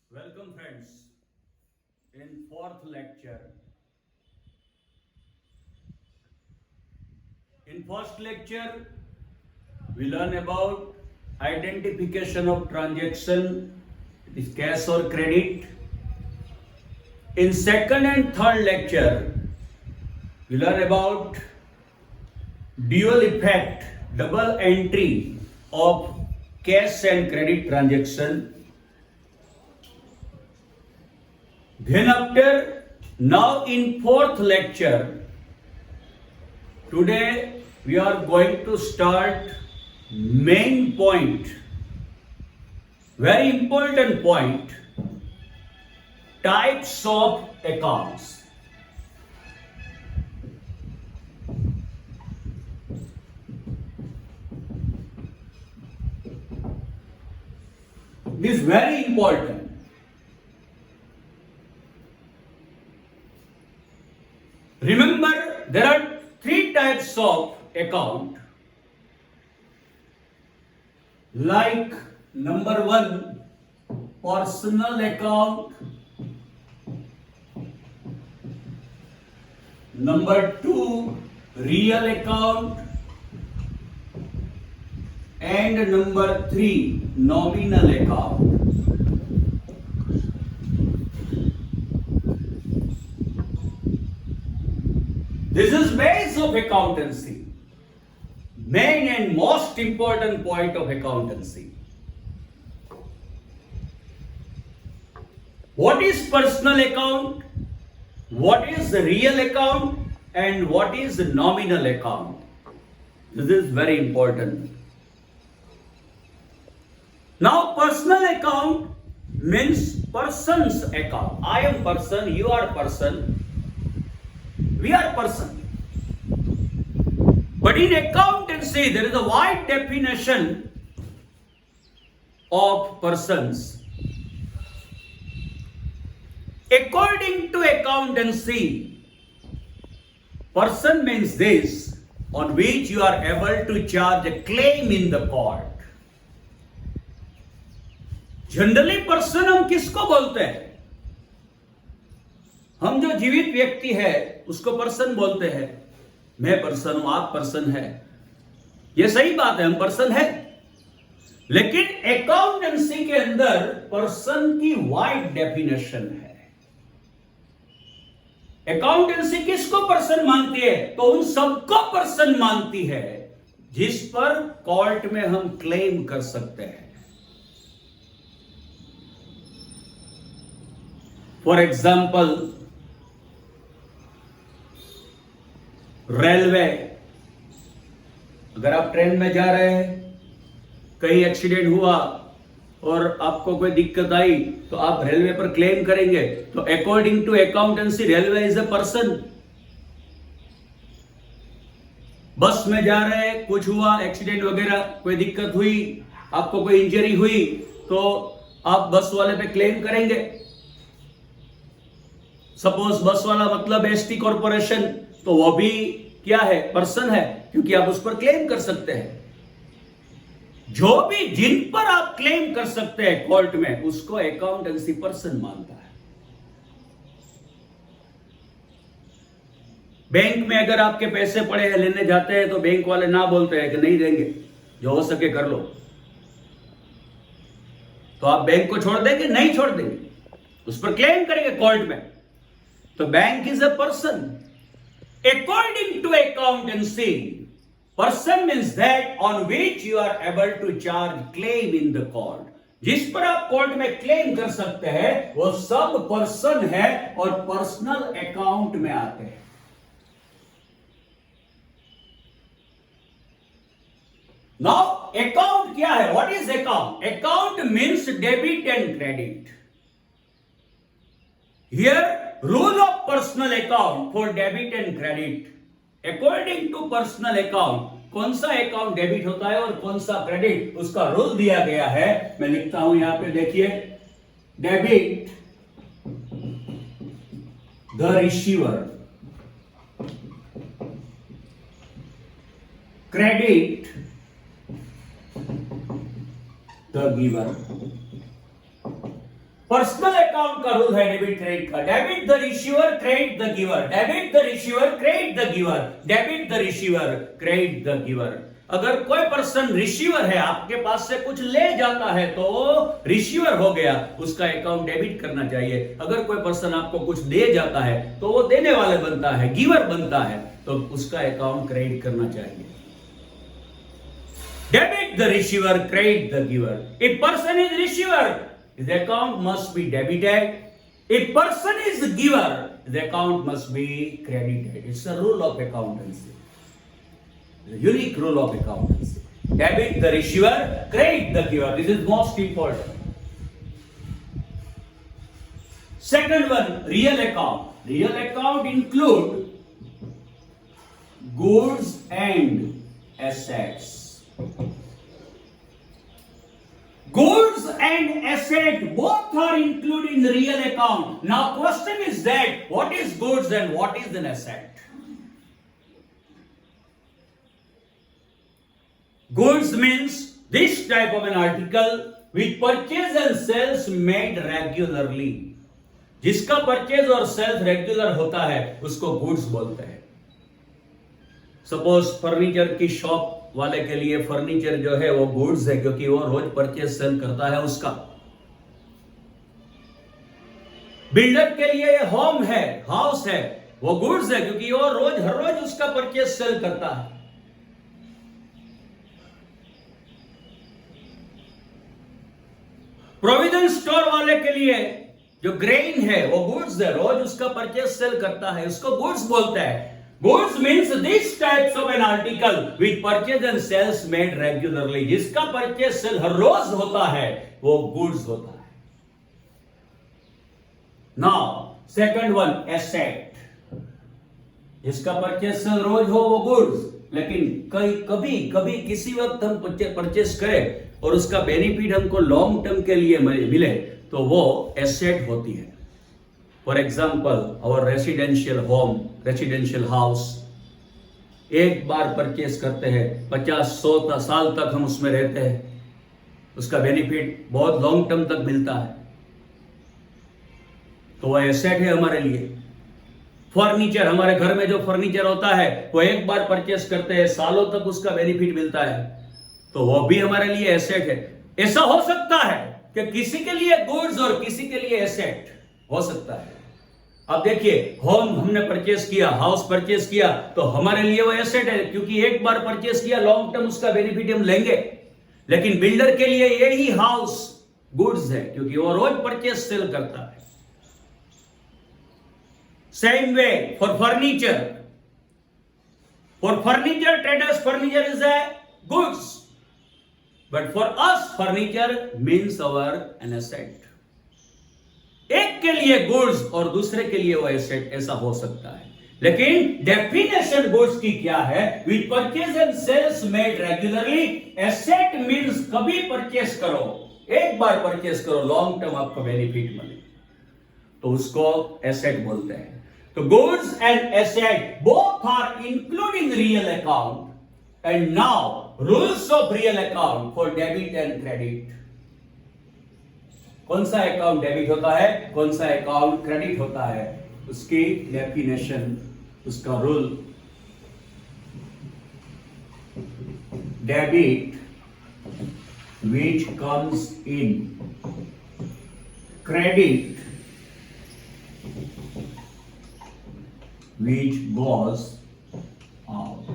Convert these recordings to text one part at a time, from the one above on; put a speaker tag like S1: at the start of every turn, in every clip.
S1: Welcome friends in fourth lecture. In first lecture we learn about identification of transaction, it is cash or credit. In second and third lecture we learn about dual effect, double entry of cash and credit transaction. Then after, now in fourth lecture, today we are going to start main point, very important point, types of accounts. This is very important. Remember, there are three types of account. Like number one, personal account. Number two, real account. And number three, nominal account. This is base of accountancy. Main and most important point of accountancy. What is personal account? What is the real account? And what is the nominal account? This is very important. Now personal account means person's account. I am person, you are person. We are person. But in accountancy, there is a wide definition of persons. According to accountancy, person means this on which you are able to charge a claim in the court. Generally person हम किसको बोलते हैं? हम जो जीवित व्यक्ति है उसको पर्सन बोलते हैं. मैं पर्सन हूं, आप पर्सन है. ये सही बात है, हम पर्सन है. लेकिन अकाउंटेंसी के अंदर पर्सन की वाइड डेफिनेशन है. अकाउंटेंसी किसको पर्सन मानती है? तो उन सबको पर्सन मानती है जिस पर कोर्ट में हम क्लेम कर सकते हैं. For example, railway. अगर आप ट्रेन में जा रहे हैं, कहीं एक्सीडेंट हुआ और आपको कोई दिक्कत आई तो आप रेलवे पर क्लेम करेंगे. तो according to accountancy railway is a person. Bus में जा रहे हैं, कुछ हुआ, एक्सीडेंट वगैरह, कोई दिक्कत हुई, आपको कोई इंजरी हुई तो आप बस वाले पे क्लेम करेंगे. सपोज बस वाला मतलब एसटी कॉर्पोरेशन, तो वो भी क्या है? पर्सन है, क्योंकि आप उस पर क्लेम कर सकते हैं. जो भी जिन पर आप क्लेम कर सकते हैं कोर्ट में, उसको अकाउंटेंसी पर्सन मानता है. बैंक में अगर आपके पैसे पड़े हैं, लेने जाते हैं, तो बैंक वाले ना बोलते हैं कि नहीं देंगे, जो हो सके कर लो. तो आप बैंक को छोड़ देंगे? नहीं छोड़ देंगे, उस पर क्लेम करेंगे कोर्ट में. तो bank is a person. According to accountancy, person means that on which you are able to charge claim in the court. जिस पर आप कोर्ट में क्लेम कर सकते हैं वो सब पर्सन है और पर्सनल अकाउंट में आते हैं. Now account क्या है? What is account? Account means debit and credit. Here rule of personal account for debit and credit. According to personal account, कौन सा अकाउंट डेबिट होता है और कौन सा क्रेडिट, उसका रूल दिया गया है. मैं लिखता हूं यहां पे, देखिए. Debit the receiver, credit the giver. Personal account का रूल है डेबिट क्रेडिट का, debit the receiver credit the giver, debit the receiver credit the giver, debit the receiver credit the giver. अगर कोई पर्सन रिसीवर है, आपके पास से कुछ ले जाता है तो वो रिसीवर हो गया, उसका अकाउंट डेबिट करना चाहिए। अगर कोई पर्सन आपको कुछ दे जाता है तो वो देने वाले बनता है, गिवर बनता है, तो उसका अकाउंट क्रेडिट करना चाहिए। Debit the receiver credit the giver. If person is receiver, his account must be debited. If person is the giver, the account must be credited. It's a rule of accountancy. The unique rule of accountancy. Debit the receiver, credit the giver. This is most important. Second one, real account. Real account include goods and assets. Goods and asset both are included in the real account. Now question is that what is goods and what is an asset? Goods means this type of an article which purchase and sales made regularly. जिसका purchase और sales regular होता है उसको goods बोलते हैं। Suppose furniture की shop वाले के लिए फर्नीचर जो है वो गुड्स है, क्योंकि वो रोज परचेज सेल करता है उसका। बिल्डर के लिए होम है, हाउस है, वो गुड्स है, क्योंकि वो रोज हर रोज उसका परचेज सेल करता है। प्रोविजन स्टोर वाले के लिए जो ग्रेन है वो गुड्स है, रोज उसका परचेज सेल करता है, उसको गुड्स बोलते हैं। Goods means these types of an article which purchase and sales made regularly. जिसका परचेज सेल हर रोज होता है वो गुड्स होता है। Now second one, asset. जिसका परचेज सेल रोज हो वो गुड्स, लेकिन कभी कभी किसी वक्त हम परचेज करें और उसका बेनिफिट हमको लॉन्ग टर्म के लिए मिले तो वो एसेट होती है। For example our residential home, residential house, एक बार परचेज करते हैं, 50-100 साल तक हम उसमें रहते हैं, उसका बेनिफिट बहुत लॉन्ग टर्म तक मिलता है, तो वह एसेट है हमारे लिए। फर्नीचर, हमारे घर में जो फर्नीचर होता है वो एक बार परचेज करते हैं, सालों तक उसका बेनिफिट मिलता है, तो वो भी हमारे लिए एसेट है। ऐसा हो सकता है कि किसी के लिए गुड्स और किसी के लिए एसेट हो सकता है। अब देखिए, होम हमने परचेज किया, हाउस परचेज किया, तो हमारे लिए वो एसेट है, क्योंकि एक बार परचेज किया, लॉन्ग टर्म उसका बेनिफिट हम लेंगे। लेकिन बिल्डर के लिए यही हाउस गुड्स है, क्योंकि वो रोज परचेज सेल करता है। Same way for furniture, traders furniture is a goods, but for us furniture means our an asset. एक के लिए गुड्स और दूसरे के लिए वो एसेट, ऐसा हो सकता है। लेकिन डेफिनेशन गुड्स की क्या है? Which purchase and sales made regularly. Asset means कभी परचेज करो, एक बार परचेज करो, लॉन्ग टर्म आपको बेनिफिट मिले, तो उसको एसेट बोलते हैं। तो goods and asset both are including real account. And now rules of real account for debit and credit. कौन सा अकाउंट डेबिट होता है, कौन सा अकाउंट क्रेडिट होता है, उसकी डेफिनेशन, उसका rule. Debit which comes in, credit which goes out.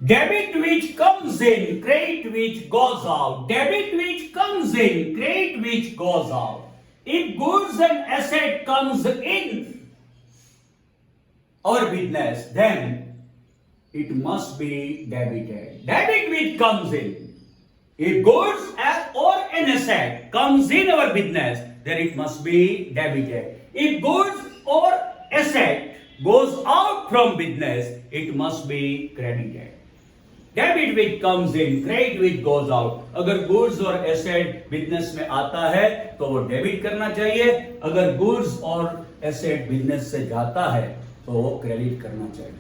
S1: Debit which comes in, credit which goes out. Debit which comes in, credit which goes out. If goods and asset comes in our business, then it must be debited. Debit which comes in. If goods or an asset comes in our business, then it must be debited. If goods or asset goes out from business, it must be credited. Debit which comes in, credit which goes out. अगर goods और asset business में आता है तो वो debit करना चाहिए, अगर गुड्स और एसेट बिजनेस से जाता है तो वो क्रेडिट करना चाहिए।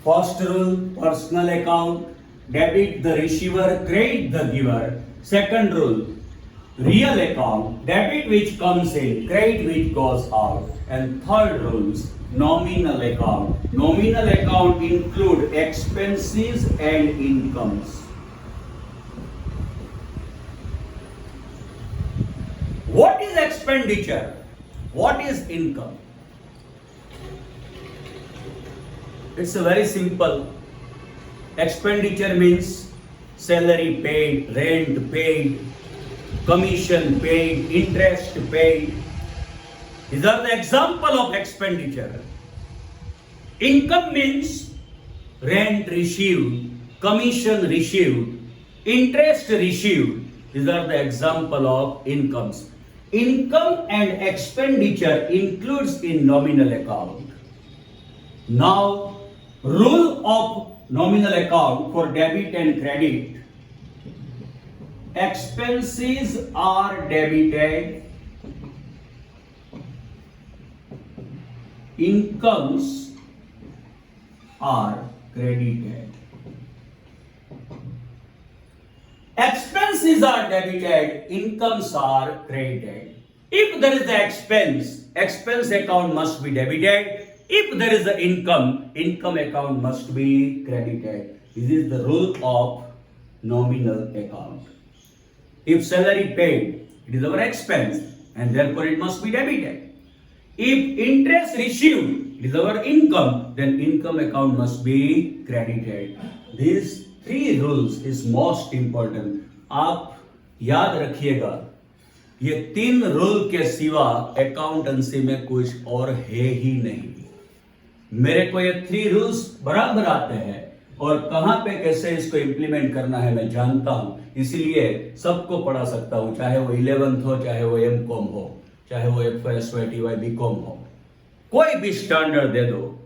S1: First rule personal account, debit the receiver, credit the giver. Second rule, real account, debit which comes in, credit which goes out. And third rules, nominal account. Nominal account include expenses and incomes. What is expenditure? What is income? It's a very simple. Expenditure means salary paid, rent paid, commission paid, interest paid. These are the example of expenditure. Income means rent received, commission received, interest received. These are the example of incomes. Income and expenditure includes in nominal account. Now, rule of nominal account for debit and credit. Expenses are debited, incomes are credited. Expenses are debited, incomes are credited. If there is the expense account must be debited. If there is the income account must be credited. This is the rule of nominal account. If salary paid, it is our expense and therefore it must be debited. If interest received, it is our income, then income account must be credited. These three rules is most important. आप याद रखिएगा, ये तीन rule के सिवा accountancy में कुछ और है ही नहीं. मेरे को ये थ्री रूल्स बराबर आते हैं और कहां पे कैसे इसको इंप्लीमेंट करना है मैं जानता हूं, इसीलिए सबको पढ़ा सकता हूं, चाहे वो 11th हो, चाहे वो M.Com हो, चाहे वो FY/TY B.Com हो, कोई भी स्टैंडर्ड दे दो,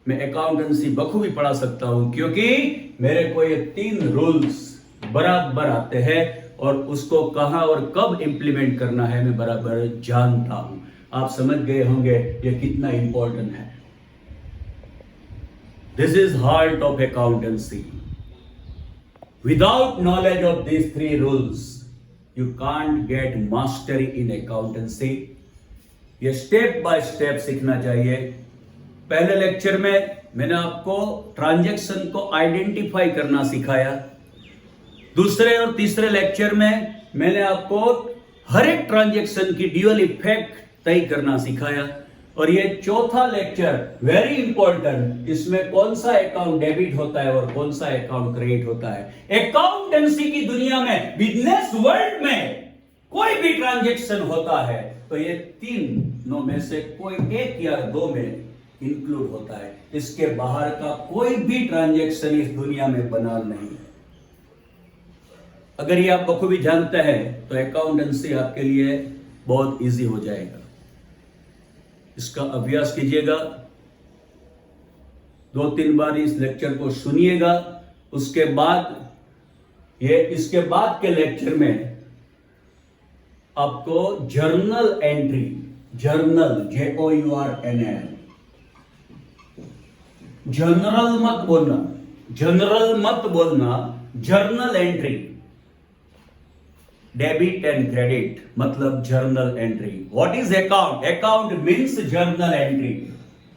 S1: मैं अकाउंटेंसी बखूबी पढ़ा सकता हूं, क्योंकि मेरे को ये तीन रूल्स बराबर आते हैं और उसको कहां और कब इंप्लीमेंट करना है मैं बराबर जानता हूं. आप समझ गए होंगे ये कितना इंपॉर्टेंट है. This is heart of accountancy. Without knowledge of these three rules, you can't get mastery in accountancy. ये स्टेप बाय स्टेप सीखना चाहिए. पहले लेक्चर में मैंने आपको ट्रांजैक्शन को आइडेंटिफाई करना सिखाया. दूसरे और तीसरे लेक्चर में मैंने आपको हर एक ट्रांजैक्शन की ड्यूअल इफेक्ट तय करना सिखाया. और ये चौथा लेक्चर वेरी इंपॉर्टेंट, इसमें कौन सा अकाउंट डेबिट होता है और कौन सा अकाउंट क्रेडिट होता है. अकाउंटेंसी की दुनिया में, बिजनेस वर्ल्ड में कोई भी ट्रांजैक्शन होता है तो ये तीनों में से कोई एक या दो में इंक्लूड होता है. इसके बाहर का कोई भी ट्रांजैक्शन इस दुनिया में बना नहीं है. अगर ये आप बखूबी जानते हैं तो अकाउंटेंसी आपके लिए बहुत इजी हो जाएगा. इसका अभ्यास कीजिएगा, 2-3 बार इस लेक्चर को सुनिएगा. उसके बाद इसके बाद के लेक्चर में आपको journal entry, journal JOURNAL, general मत बोलना, journal entry, debit and credit मतलब journal entry. What is account? Account means journal entry,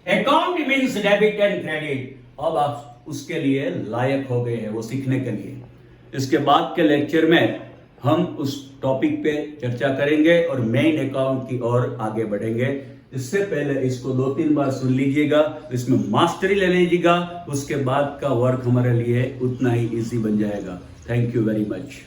S1: account means debit and credit. अब आप उसके लिए लायक हो गए हैं वो सीखने के लिए. इसके बाद के लेक्चर में हम उस टॉपिक पे चर्चा करेंगे और मेन अकाउंट की ओर आगे बढ़ेंगे. इससे पहले इसको 2-3 बार सुन लीजिएगा, इसमें मास्टरी ले लीजिएगा, उसके बाद का वर्क हमारे लिए उतना ही इजी बन जाएगा. Thank you very much.